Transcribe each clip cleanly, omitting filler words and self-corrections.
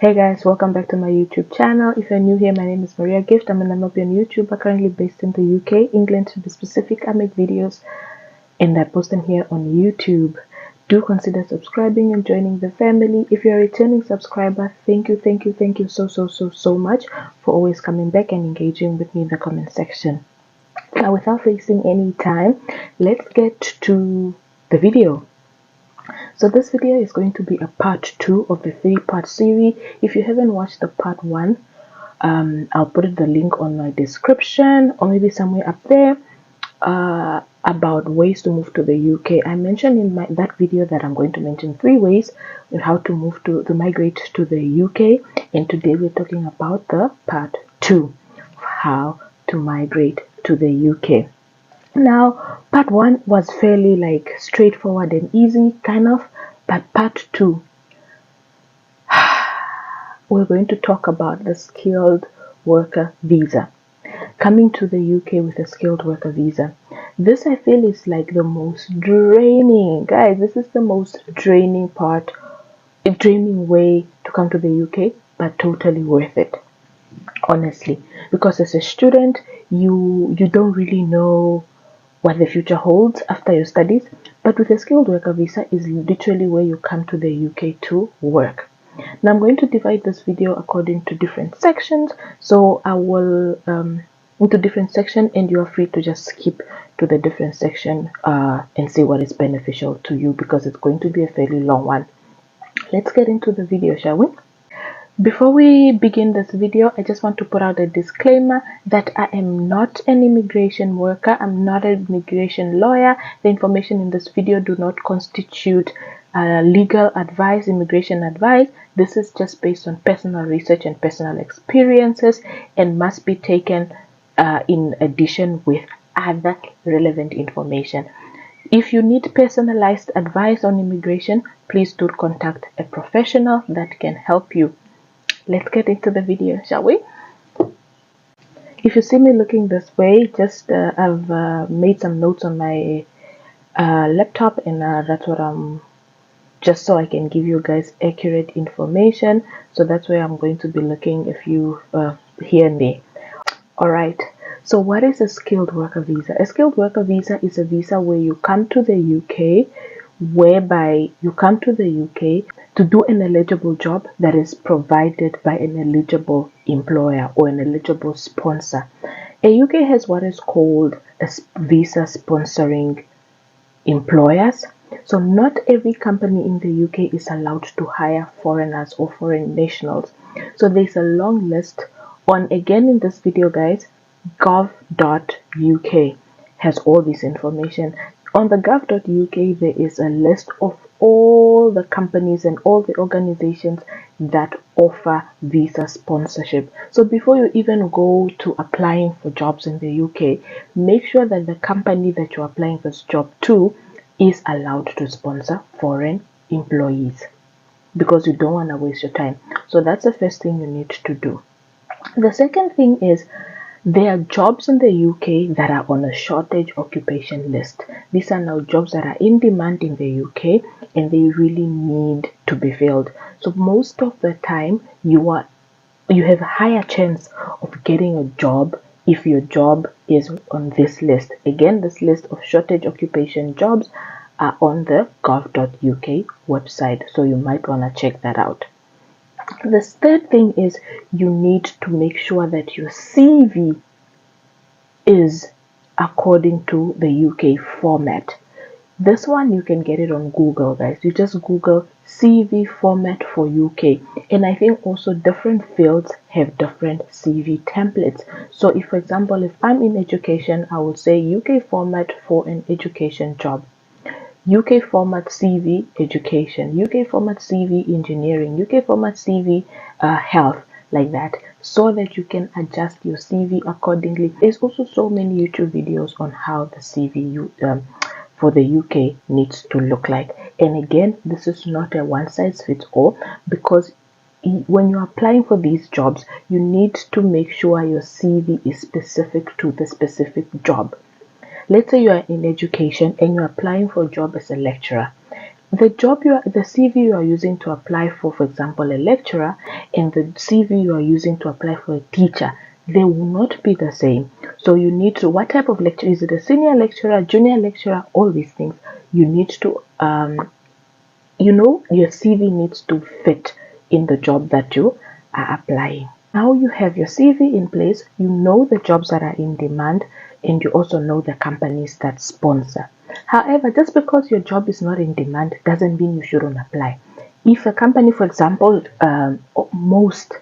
Hey guys, welcome back to my YouTube channel. If you're new here, my name is Maria Gift. I'm a Namibian YouTuber currently based in the UK, England to be specific. I make videos and I post them here on YouTube. Do consider subscribing and joining the family. If you're a returning subscriber, thank you so much for always coming back and engaging with me in the comment section. Now, without wasting any time, let's get to the video. So this video is going to be a part 2 of the 3-part series. If you haven't watched the part 1, I'll put the link on my description or maybe somewhere up there about ways to move to the UK. I mentioned in that video that I'm going to mention 3 ways on how to migrate to the UK, and today we're talking about the part 2 of how to migrate to the UK. Now, part 1 was fairly straightforward and easy, kind of, but part 2, we're going to talk about the skilled worker visa. Coming to the UK with a skilled worker visa. This I feel is like the most draining, guys. This is the most draining way to come to the UK, but totally worth it, honestly, because as a student, you don't really know what the future holds after your studies, but with a skilled worker visa is literally where you come to the UK to work. Now I'm going to divide this video according to different sections, so I will into different sections, and you are free to just skip to the different section and see what is beneficial to you, because it's going to be a fairly long one. Let's get into the video, shall we? Before we begin this video, I just want to put out a disclaimer that I am not an immigration worker. I'm not an immigration lawyer. The information in this video do not constitute legal advice, immigration advice. This is just based on personal research and personal experiences and must be taken in addition with other relevant information. If you need personalized advice on immigration, please do contact a professional that can help you. Let's get into the video, shall we? If you see me looking this way, just I've made some notes on my laptop, and that's what I'm just so I can give you guys accurate information. So that's where I'm going to be looking a few here and there. All right. So what is a skilled worker visa? A skilled worker visa is a visa where you come to the UK, whereby you come to the UK to do an eligible job that is provided by an eligible employer or an eligible sponsor. A UK has what is called a visa sponsoring employers. So not every company in the UK is allowed to hire foreigners or foreign nationals. So there's a long list on, again in this video guys, gov.uk has all this information. On the gov.uk there is a list of all the companies and all the organizations that offer visa sponsorship. So before you even go to applying for jobs in the UK, make sure that the company that you're applying this job to is allowed to sponsor foreign employees, because you don't want to waste your time. So that's the first thing you need to do. The second thing is, there are jobs in the UK that are on a shortage occupation list. These are now jobs that are in demand in the UK and they really need to be filled. So most of the time you have a higher chance of getting a job if your job is on this list. Again, this list of shortage occupation jobs are on the gov.uk website, so you might want to check that out. The third thing is, you need to make sure that your CV is according to the UK format. This one you can get it on Google, guys. You just Google CV format for UK, and I think also different fields have different CV templates. So if, for example, if I'm in education, I would say UK format for an education job, UK format CV education, UK format CV engineering, UK format CV health, like that, so that you can adjust your CV accordingly. There's also so many YouTube videos on how the CV for the UK needs to look like. And again, this is not a one size fits all, because when you're applying for these jobs, you need to make sure your CV is specific to the specific job. Let's say you are in education and you're applying for a job as a lecturer. The CV you are using to apply for example, a lecturer, and the CV you are using to apply for a teacher, they will not be the same. So you need to, what type of lecturer, is it a senior lecturer, junior lecturer, all these things, you need to, your CV needs to fit in the job that you are applying. Now you have your CV in place, you know the jobs that are in demand, and you also know the companies that sponsor. However, just because your job is not in demand doesn't mean you shouldn't apply. If a company, for example, most,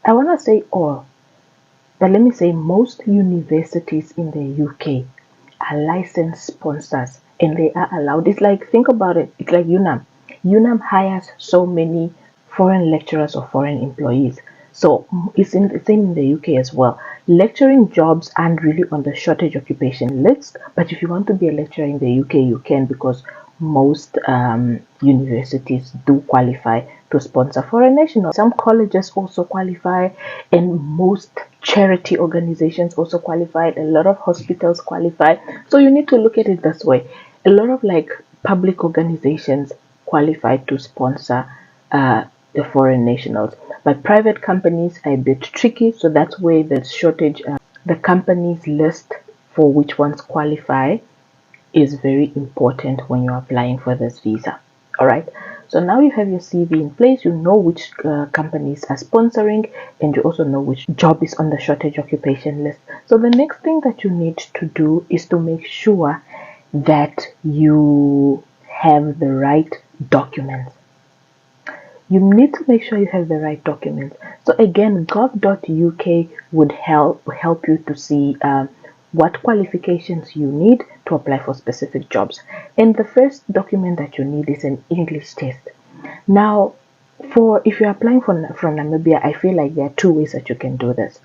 I want to say all, but let me say most universities in the UK are licensed sponsors and they are allowed. It's like, think about it, it's like UNAM. UNAM hires so many foreign lecturers or foreign employees. So it's in the same in the UK as well. Lecturing jobs aren't really on the shortage occupation list, but if you want to be a lecturer in the UK, you can, because most universities do qualify to sponsor foreign nationals. Some colleges also qualify, and most charity organizations also qualify. A lot of hospitals qualify. So you need to look at it this way. A lot of like public organizations qualify to sponsor the foreign nationals, but private companies are a bit tricky. So that's where the shortage, the companies list for which ones qualify is very important when you're applying for this visa. All right, so now you have your CV in place, you know which companies are sponsoring, and you also know which job is on the shortage occupation list. So the next thing that you need to do is to make sure that you have the right documents. You need to make sure you have the right documents. So again, gov.uk would help you to see what qualifications you need to apply for specific jobs. And the first document that you need is an English test. Now, for if you're applying from Namibia, I feel like there are two ways that you can do this.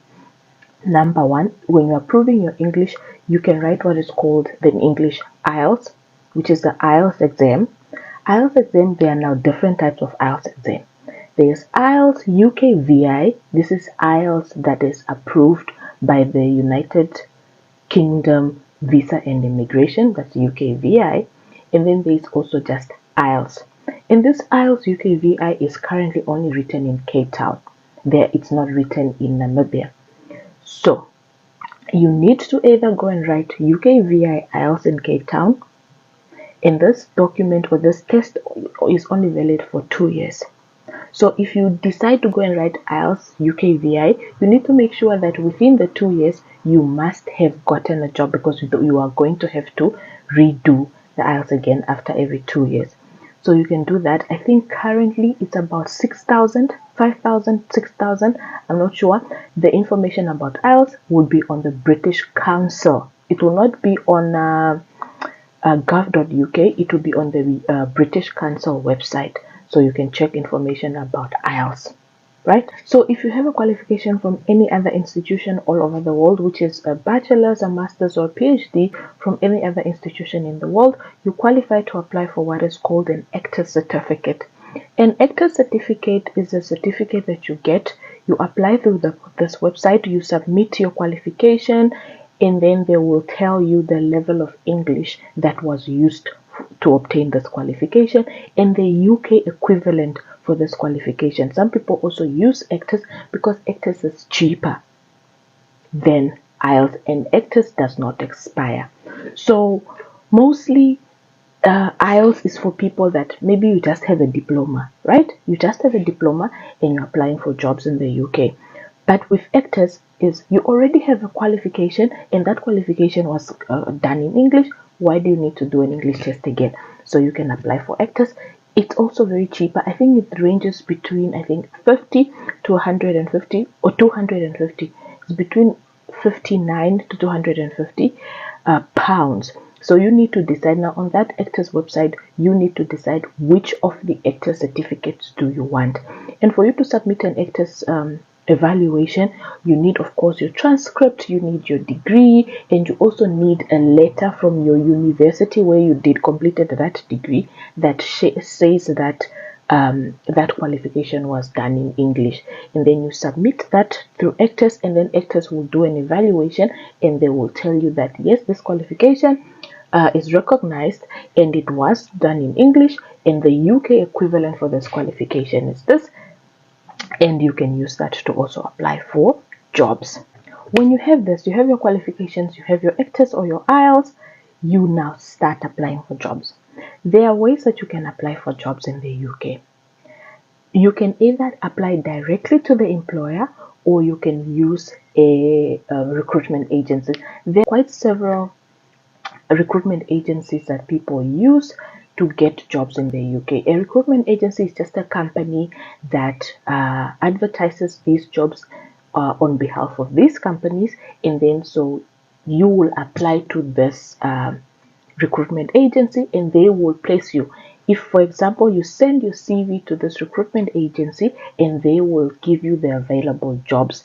Number one, when you're proving your English, you can write what is called the English IELTS, which is the IELTS exam. IELTS exam, there are now different types of IELTS exam. There's IELTS UK VI. This is IELTS that is approved by the United Kingdom Visa and Immigration, that's UK VI. And then there's also just IELTS. And this IELTS UK VI is currently only written in Cape Town. There, it's not written in Namibia. So you need to either go and write UK VI IELTS in Cape Town, and this document or this test is only valid for 2 years. So if you decide to go and write IELTS UK VI, you need to make sure that within the 2 years you must have gotten a job, because you are going to have to redo the IELTS again after every 2 years. So you can do that. I think currently it's about 6,000, 5,000, 6,000. I'm not sure. The information about IELTS will be on the British Council. It will not be on gov.uk. It will be on the British Council website. So you can check information about IELTS. Right? So if you have a qualification from any other institution all over the world, which is a bachelor's, a master's, or PhD from any other institution in the world, you qualify to apply for what is called an ACTRS certificate. An ACTRS certificate is a certificate that you get. You apply through this website, you submit your qualification, and then they will tell you the level of English that was used to obtain this qualification and the UK equivalent for this qualification. Some people also use ACTRS because ACTRS is cheaper than IELTS, and ACTRS does not expire. So mostly IELTS is for people that maybe you just have a diploma, right? You just have a diploma and you're applying for jobs in the UK. But with ACTRS is you already have a qualification, and that qualification was done in English. Why do you need to do an English test again? So you can apply for ACTRS. It's also very cheaper. I think it ranges between 50 to 150 or 250. It's between 59 to 250 pounds. So you need to decide now on that ACTRS website. You need to decide which of the ACTRS certificates do you want. And for you to submit an ACTRS evaluation, you need, of course, your transcript, you need your degree, and you also need a letter from your university where you completed that degree that says that that qualification was done in English. And then you submit that through ACTRS, and then ACTRS will do an evaluation, and they will tell you that yes, this qualification is recognized and it was done in English, and the UK equivalent for this qualification is this. and you can use that to also apply for jobs. When you have this, you have your qualifications, you have your ACTES or your IELTS, you now start applying for jobs. There are ways that you can apply for jobs in the UK. You can either apply directly to the employer, or you can use a recruitment agency. There are quite several recruitment agencies that people use to get jobs in the UK. A recruitment agency is just a company that advertises these jobs on behalf of these companies, and then so you will apply to this recruitment agency and they will place you. If, for example, you send your CV to this recruitment agency, and they will give you the available jobs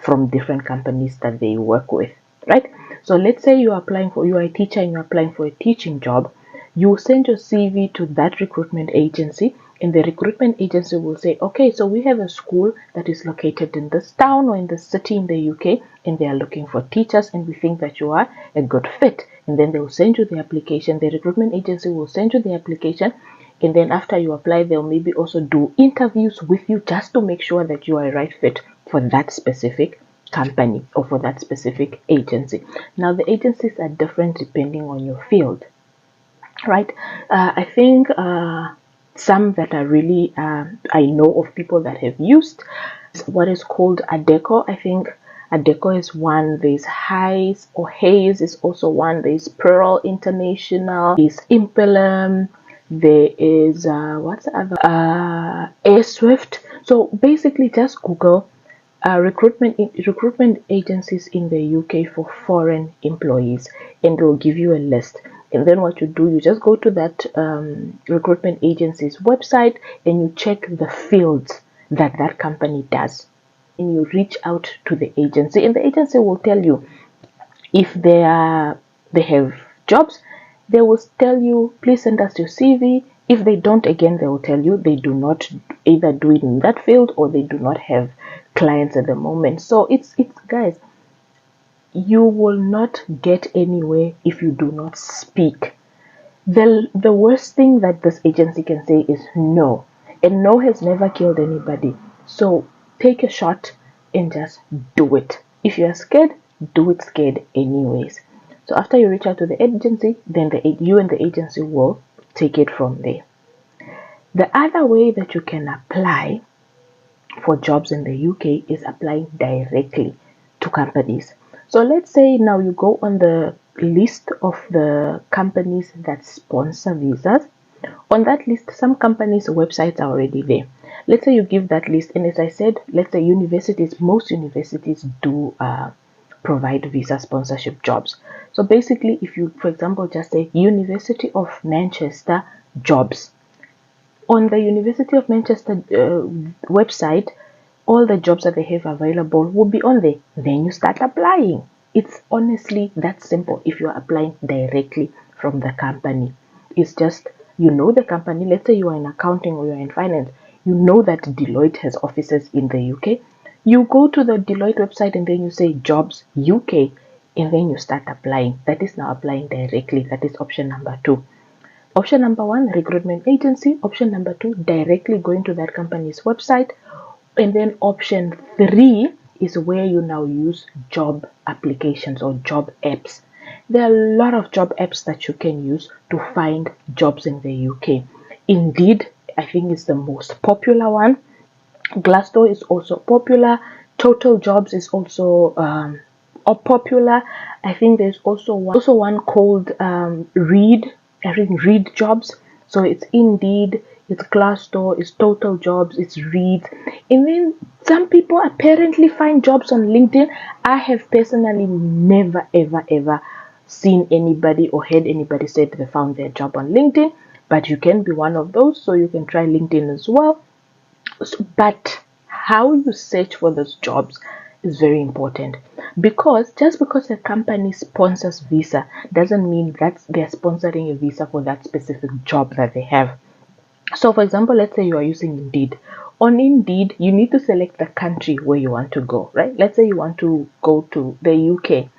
from different companies that they work with, right? So let's say you are a teacher and you're applying for a teaching job. You send your CV to that recruitment agency, and the recruitment agency will say, okay, so we have a school that is located in this town or in this city in the UK, and they are looking for teachers, and we think that you are a good fit. And then they will send you the application. The recruitment agency will send you the application, and then after you apply, they'll maybe also do interviews with you just to make sure that you are a right fit for that specific company or for that specific agency. Now, the agencies are different depending on your field, right? I think some that are really, I know of people that have used what is called Adecco. I think Adecco is one. There's Hayes or Hayes is also one. There's Pearl International. There's Impelum. There is what's the other? AirSwift. So basically, just Google recruitment agencies in the UK for foreign employees, and they'll give you a list. And then what you do, you just go to that recruitment agency's website and you check the fields that that company does. And you reach out to the agency, and the agency will tell you if they have jobs. They will tell you, please send us your CV. If they don't, again, they will tell you they do not either do it in that field or they do not have clients at the moment. So it's guys, you will not get anywhere if you do not speak. The worst thing that this agency can say is no, and no has never killed anybody. So take a shot and just do it. If you are scared, do it scared anyways. So after you reach out to the agency, then you and the agency will take it from there. The other way that you can apply for jobs in the UK is applying directly to companies. So let's say now you go on the list of the companies that sponsor visas. On that list, some companies' websites are already there. Let's say you give that list, and as I said, let's say most universities do provide visa sponsorship jobs. So basically, if you, for example, just say University of Manchester jobs, on the University of Manchester website, all the jobs that they have available will be on there. Then you start applying. It's honestly that simple if you're applying directly from the company. It's just, you know the company. Let's say you are in accounting or you're in finance. You know that Deloitte has offices in the UK. You go to the Deloitte website and then you say jobs UK, and then you start applying. That is now applying directly. That is option number 2. Option number 1, recruitment agency. Option number 2, directly going to that company's website. And then option 3 is where you now use job applications or job apps. There are a lot of job apps that you can use to find jobs in the UK. Indeed, I think it's the most popular one. Glassdoor is also popular. Total Jobs is also popular. I think there's also one called Read. I think Read Jobs. So it's Indeed, it's Glassdoor, it's Total Jobs, it's Read. And then some people apparently find jobs on LinkedIn. I have personally never ever seen anybody or heard anybody say they found their job on LinkedIn, but you can be one of those, so you can try LinkedIn as well. But how you search for those jobs is very important, because just because a company sponsors visa doesn't mean that they're sponsoring a visa for that specific job that they have. So for example, let's say you are using Indeed. On Indeed, you need to select the country where you want to go, right? Let's say you want to go to the UK.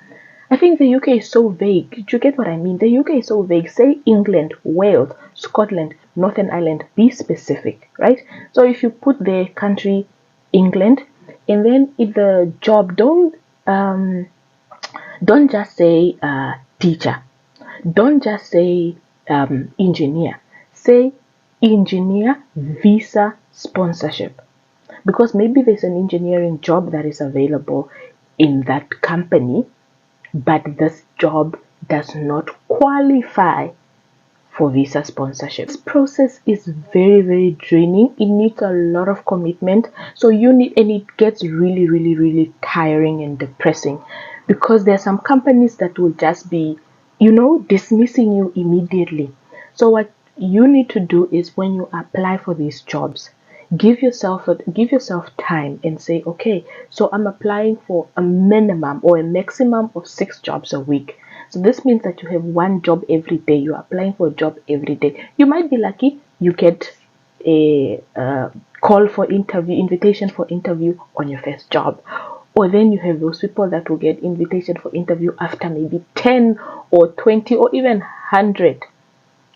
I think the UK is so vague. Do you get what I mean? The UK is so vague. Say England, Wales, Scotland, Northern Ireland. Be specific, right? So if you put the country England. And then in the job, don't just say teacher. Don't just say engineer. Say engineer visa sponsorship, because maybe there's an engineering job that is available in that company, but this job does not qualify for visa sponsorship. This process is very, very draining. It needs a lot of commitment. So and it gets really, really, really tiring and depressing, because there are some companies that will just be, dismissing you immediately. So what you need to do is, when you apply for these jobs, give yourself time and say, okay, so I'm applying for a minimum or a maximum of 6 jobs a week. So this means that you have one job every day. You're applying for a job every day. You might be lucky, you get a call for interview, invitation for interview on your first job. Or then you have those people that will get invitation for interview after maybe 10 or 20 or even 100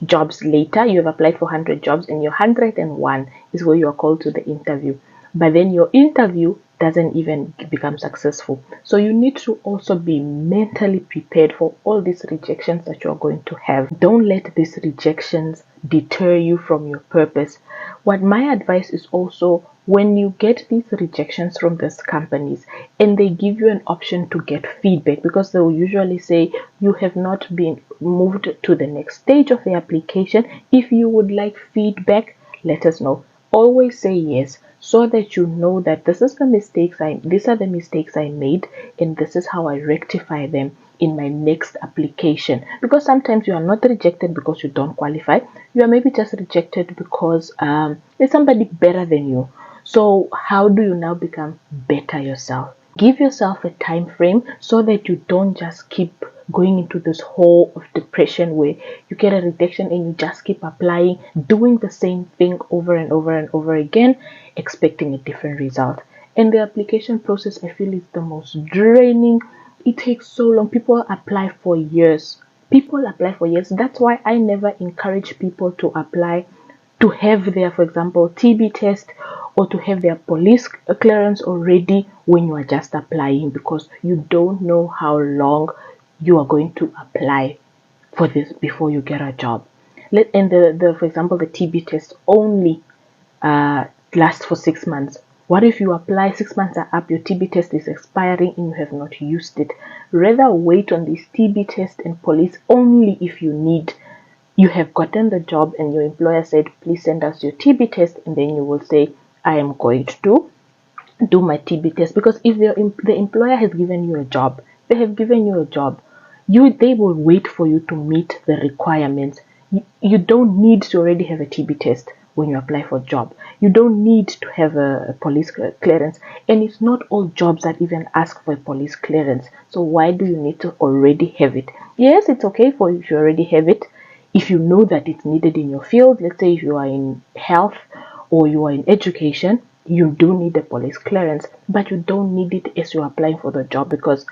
jobs later. You have applied for 100 jobs, and your 101 is where you are called to the interview. But then your interview doesn't even become successful. So you need to also be mentally prepared for all these rejections that you're going to have. Don't let these rejections deter you from your purpose. What my advice is also, when you get these rejections from these companies and they give you an option to get feedback, because they will usually say you have not been moved to the next stage of the application. If you would like feedback, let us know. Always say yes, so that you know that these are the mistakes I made, and this is how I rectify them in my next application. Because sometimes you are not rejected because you don't qualify. You are maybe just rejected because there's somebody better than you. So how do you now become better yourself? Give yourself a time frame so that you don't just keep going into this hole of depression where you get a rejection and you just keep applying, doing the same thing over and over and over again, expecting a different result. And the application process, I feel, is the most draining. It takes so long. People apply for years. That's why I never encourage people to apply to have their, for example, TB test, or to have their police clearance already when you are just applying, because you don't know how long you are going to apply for this before you get a job. And for example, the TB test only lasts for 6 months. What if you apply, 6 months are up, your TB test is expiring and you have not used it? Rather wait on this TB test and police only if you have gotten the job and your employer said, please send us your TB test, and then you will say, I am going to do my TB test. Because if the employer has given you a job, they will wait for you to meet the requirements. You don't need to already have a TB test when you apply for a job. You don't need to have a police clearance, and it's not all jobs that even ask for a police clearance. So why do you need to already have it? Yes, it's okay for you if you already have it, if you know that it's needed in your field. Let's say if you are in health or you are in education, you do need a police clearance, but you don't need it as you're applying for the job, because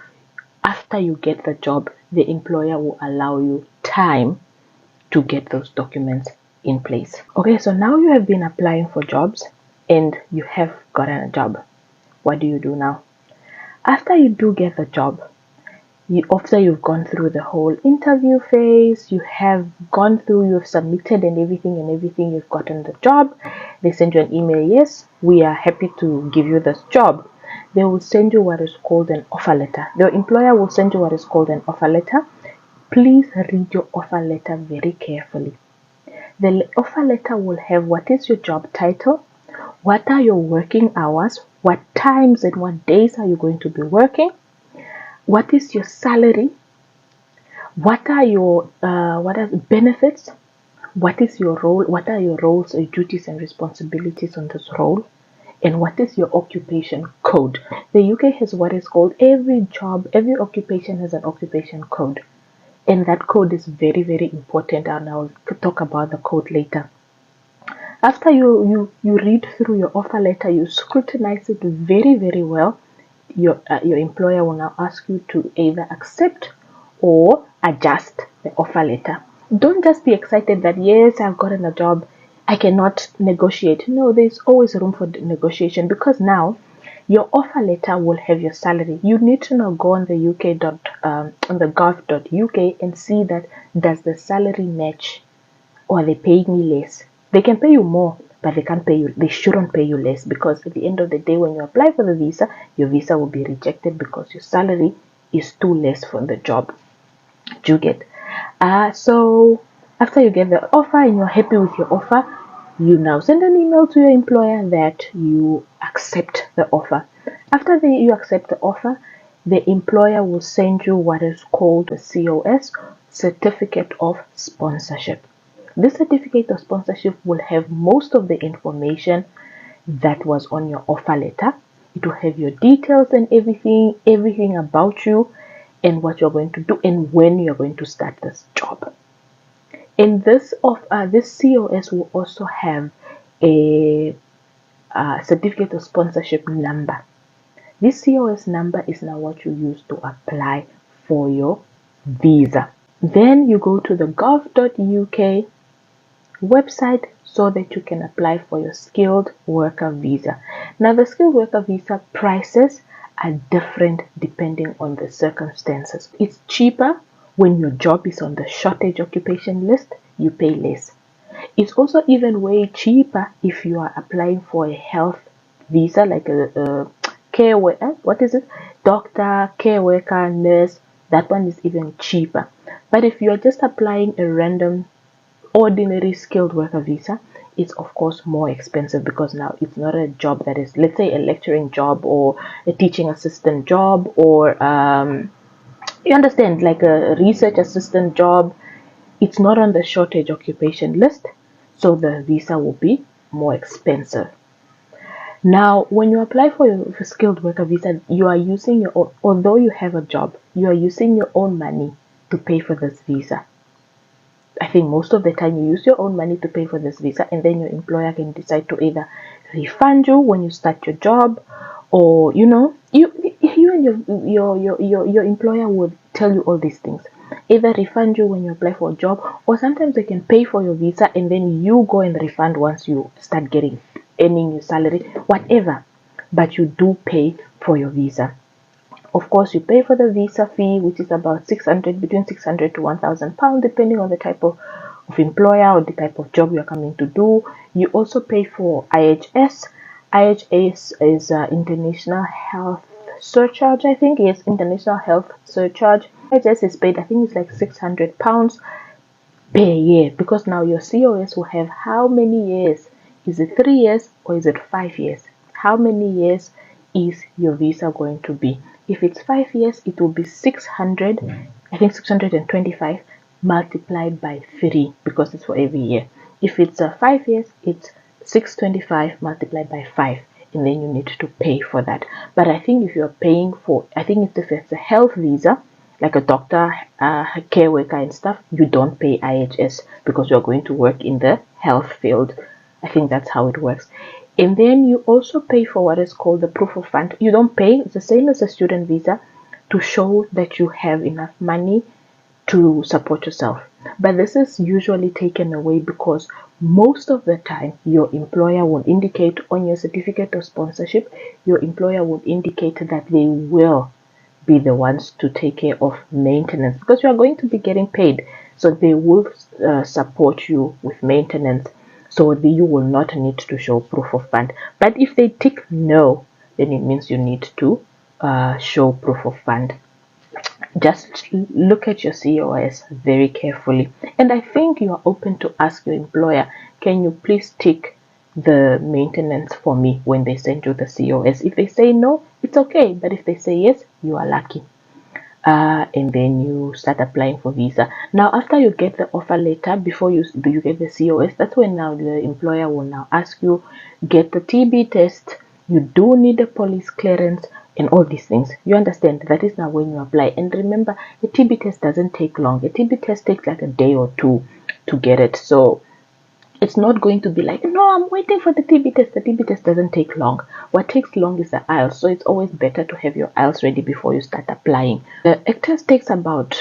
after you get the job, the employer will allow you time to get those documents in place. Okay, so now you have been applying for jobs and you have gotten a job. What do you do now? After you do get the job, after you've gone through the whole interview phase, you've submitted and everything, you've gotten the job. They send you an email, yes, we are happy to give you this job. They will send you what is called an offer letter. Your employer will send you what is called an offer letter. Please read your offer letter very carefully. The offer letter will have what is your job title, what are your working hours, what times and what days are you going to be working, what is your salary, what are your benefits, what is your role, what are your roles, duties and responsibilities on this role, and what is your occupation code. The UK has what is called, every occupation has an occupation code, and that code is very, very important, and I'll talk about the code later. After you read through your offer letter, you scrutinize it very, very well. Your employer will now ask you to either accept or adjust the offer letter. Don't just be excited that, yes, I've gotten a job. I cannot negotiate. No, there's always room for negotiation, because now your offer letter will have your salary. You need to now go on the on the gov.uk and see that does the salary match, or they pay me less. They can pay you more, but they can't pay you. They shouldn't pay you less, because at the end of the day, when you apply for the visa, your visa will be rejected because your salary is too less for the job. Do you get? So after you get the offer and you're happy with your offer, you now send an email to your employer that you accept the offer. After you accept the offer, the employer will send you what is called a COS, Certificate of Sponsorship. This certificate of sponsorship will have most of the information that was on your offer letter. It will have your details and everything about you and what you're going to do and when you're going to start this job. And this COS will also have a certificate of sponsorship number. This COS number is now what you use to apply for your visa. Then you go to the gov.uk website so that you can apply for your skilled worker visa. Now, the skilled worker visa prices are different depending on the circumstances. It's cheaper when your job is on the shortage occupation list, you pay less. It's also even way cheaper if you are applying for a health visa, like a care worker, doctor, care worker, nurse. That one is even cheaper. But if you are just applying a random ordinary skilled worker visa, it's of course more expensive, because now it's not a job that is, let's say, a lecturing job or a teaching assistant job, or you understand, like a research assistant job. It's not on the shortage occupation list, so the visa will be more expensive. Now, when you apply for your skilled worker visa, you are using your own, although you have a job, you are using your own money to pay for this visa. I think most of the time you use your own money to pay for this visa, and then your employer can decide to either refund you when you start your job, or you and your employer would tell you all these things. Either refund you when you apply for a job, or sometimes they can pay for your visa and then you go and refund once you start earning your salary, whatever. But you do pay for your visa. Of course, you pay for the visa fee, which is about between 600 to 1,000 pounds, depending on the type of employer or the type of job you're coming to do. You also pay for IHS. IHS is International Health Surcharge, I think. Yes, International Health Surcharge. IHS is paid, I think it's like 600 pounds per year, because now your COS will have how many years. Is it 3 years or is it 5 years? How many years is your visa going to be? If it's 5 years, it will be 600, I think 625 multiplied by 3, because it's for every year. If it's 5 years, it's 625 multiplied by 5, and then you need to pay for that. But I think if you're paying for, I think if it's a health visa, like a doctor, a care worker and stuff, you don't pay IHS because you're going to work in the health field. I think that's how it works. And then you also pay for what is called the proof of fund. You don't pay, it's the same as a student visa, to show that you have enough money to support yourself. But this is usually taken away because most of the time your employer will indicate on your certificate of sponsorship, your employer will indicate that they will be the ones to take care of maintenance, because you are going to be getting paid. So they will support you with maintenance. So you will not need to show proof of fund. But if they tick no, then it means you need to show proof of fund. Just look at your COS very carefully. And I think you are open to ask your employer, can you please tick the maintenance for me when they send you the COS? If they say no, it's okay. But if they say yes, you are lucky. And then you start applying for visa. Now, after you get the offer letter, before you get the COS, that's when now the employer will now ask you, get the TB test. You do need a police clearance and all these things. You understand? That is now when you apply. And remember, the TB test doesn't take long. A TB test takes like a day or two to get it. So it's not going to be like, no, I'm waiting for the TB test. The TB test doesn't take long. What takes long is the IELTS. So it's always better to have your IELTS ready before you start applying. The test takes about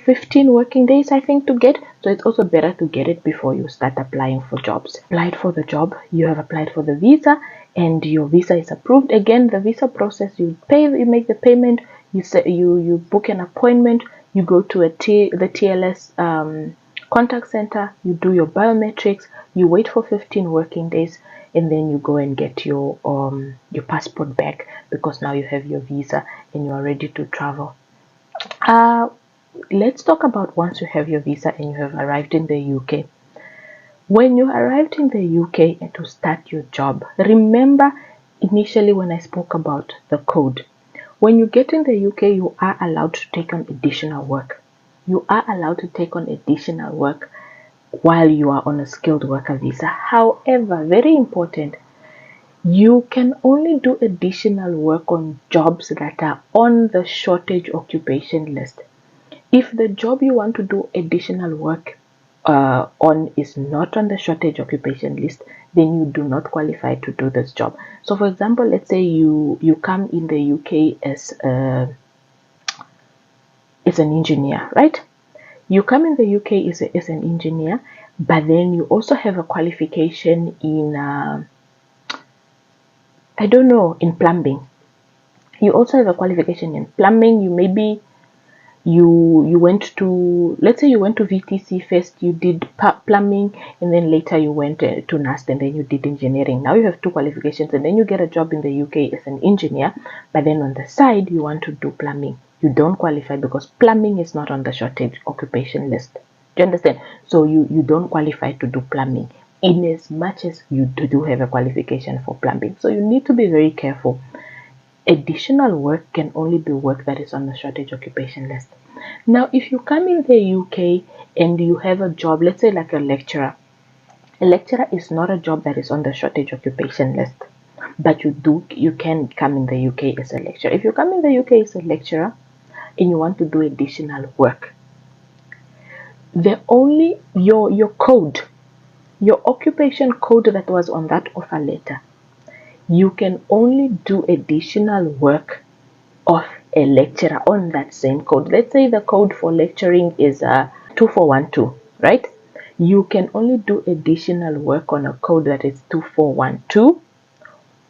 15 working days, I think, to get. So it's also better to get it before you start applying for jobs. Applied for the job, you have applied for the visa, and your visa is approved. Again, the visa process, you make the payment, you book an appointment, you go to the TLS contact center, you do your biometrics, you wait for 15 working days, and then you go and get your passport back, because now you have your visa and you are ready to travel. Let's talk about once you have your visa and you have arrived in the UK. When you arrived in the UK and to start your job, remember initially when I spoke about the code. When you get in the UK, you are allowed to take on additional work. You are allowed to take on additional work while you are on a skilled worker visa. However, very important, you can only do additional work on jobs that are on the shortage occupation list. If the job you want to do additional work on is not on the shortage occupation list, then you do not qualify to do this job. So for example, let's say you come in the UK as an engineer, right? You come in the UK as an engineer, but then you also have a qualification in I don't know, in plumbing. You also have a qualification in plumbing. You maybe you went to, let's say you went to VTC first, you did plumbing, and then later you went to NAST, and then you did engineering. Now you have two qualifications, and then you get a job in the UK as an engineer, but then on the side you want to do plumbing. You don't qualify because plumbing is not on the shortage occupation list. Do you understand? So you don't qualify to do plumbing, in as much as you do have a qualification for plumbing. So you need to be very careful. Additional work can only be work that is on the shortage occupation list. Now, if you come in the UK and you have a job, let's say like a lecturer is not a job that is on the shortage occupation list, but you can come in the UK as a lecturer. If you come in the UK as a lecturer and you want to do additional work, your code, your occupation code that was on that offer letter, you can only do additional work of a lecturer on that same code. Let's say the code for lecturing is 2412, right? You can only do additional work on a code that is 2412,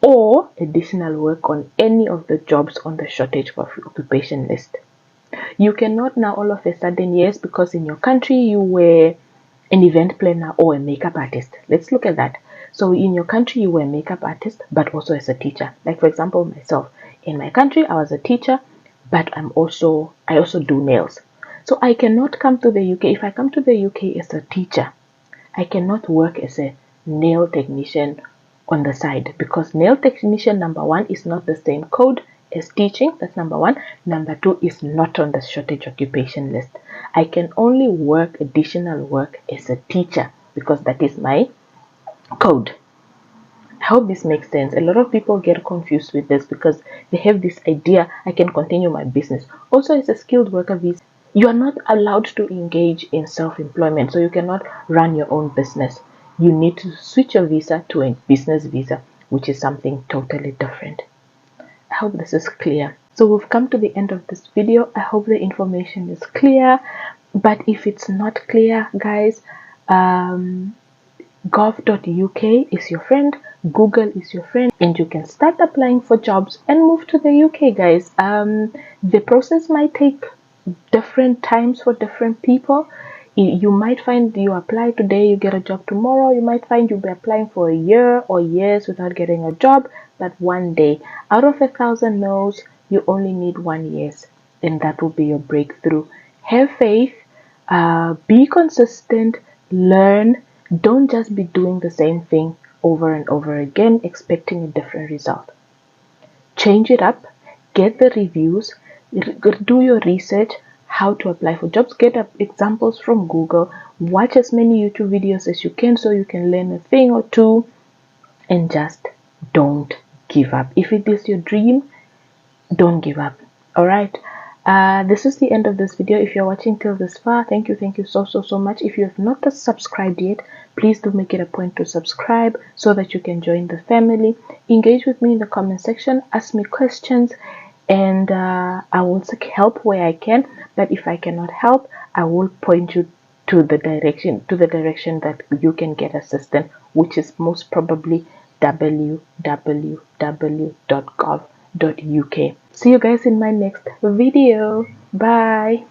or additional work on any of the jobs on the shortage of occupation list. You cannot now all of a sudden, yes, because in your country you were an event planner or a makeup artist. Let's look at that. So in your country you were a makeup artist, but also as a teacher. Like for example, myself, in my country I was a teacher, but I also do nails. So I cannot come to the UK. If I come to the UK as a teacher, I cannot work as a nail technician on the side, because nail technician, number one, is not the same code as teaching. That's number one. Number two, is not on the shortage occupation list. I can only work additional work as a teacher because that is my code. I hope this makes sense. A lot of people get confused with this because they have this idea, I can continue my business. Also, as a skilled worker visa, you are not allowed to engage in self-employment, so you cannot run your own business. You need to switch your visa to a business visa, which is something totally different. I hope this is clear. So we've come to the end of this video. I hope the information is clear, but if it's not clear, guys, gov.uk is your friend, Google is your friend, and you can start applying for jobs and move to the UK, guys. The process might take different times for different people. You might find you apply today, you get a job tomorrow. You might find you'll be applying for a year or years without getting a job, but one day, out of 1,000 no's, you only need 1 yes, and that will be your breakthrough. Have faith, be consistent, learn. Don't just be doing the same thing over and over again, expecting a different result. Change it up, get the reviews, do your research, how to apply for jobs, get examples from Google, watch as many YouTube videos as you can so you can learn a thing or two, and just don't give up. If it is your dream, don't give up. All right. This is the end of this video. If you're watching till this far, thank you so much. If you have not subscribed yet, please do make it a point to subscribe so that you can join the family. Engage with me in the comment section, ask me questions, and I will seek help where I can. But if I cannot help, I will point you to the direction that you can get assistance, which is most probably www.gov.uk. See you guys in my next video. Bye.